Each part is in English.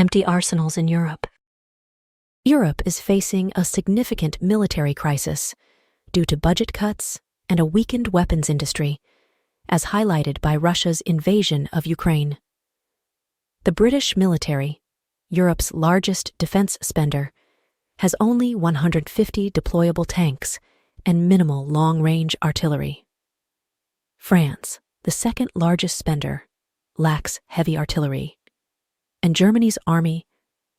Empty arsenals in Europe. Europe is facing a significant military crisis due to budget cuts and a weakened weapons industry, as highlighted by Russia's invasion of Ukraine. The British military, Europe's largest defense spender, has only 150 deployable tanks and minimal long-range artillery. France, the second largest spender, lacks heavy artillery, and Germany's army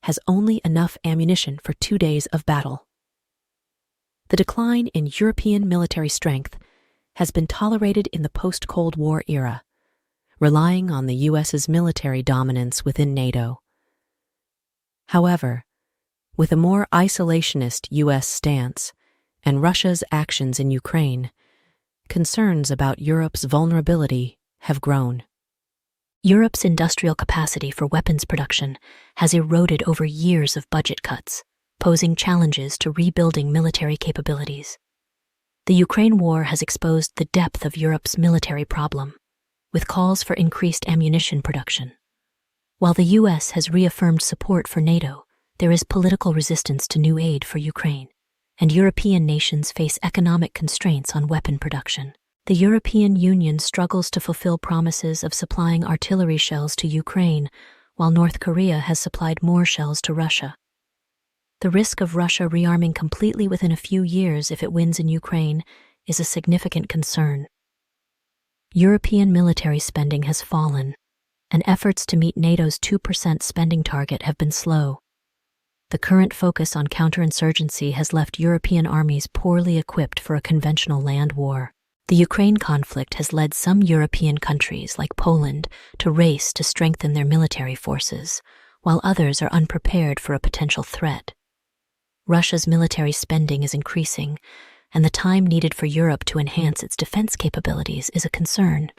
has only enough ammunition for 2 days of battle. The decline in European military strength has been tolerated in the post-Cold War era, relying on the US's military dominance within NATO. However, with a more isolationist US stance and Russia's actions in Ukraine, concerns about Europe's vulnerability have grown. Europe's industrial capacity for weapons production has eroded over years of budget cuts, posing challenges to rebuilding military capabilities. The Ukraine war has exposed the depth of Europe's military problem, with calls for increased ammunition production. While the US has reaffirmed support for NATO, there is political resistance to new aid for Ukraine, and European nations face economic constraints on weapon production. The European Union struggles to fulfill promises of supplying artillery shells to Ukraine, while North Korea has supplied more shells to Russia. The risk of Russia rearming completely within a few years if it wins in Ukraine is a significant concern. European military spending has fallen, and efforts to meet NATO's 2% spending target have been slow. The current focus on counterinsurgency has left European armies poorly equipped for a conventional land war. The Ukraine conflict has led some European countries, like Poland, to race to strengthen their military forces, while others are unprepared for a potential threat. Russia's military spending is increasing, and the time needed for Europe to enhance its defense capabilities is a concern.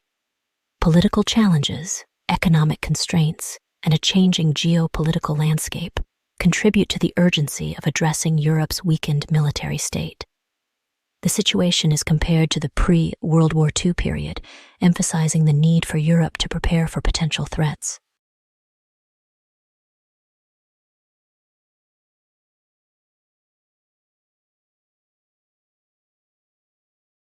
Political challenges, economic constraints, and a changing geopolitical landscape contribute to the urgency of addressing Europe's weakened military state. The situation is compared to the pre-World War II period, emphasizing the need for Europe to prepare for potential threats.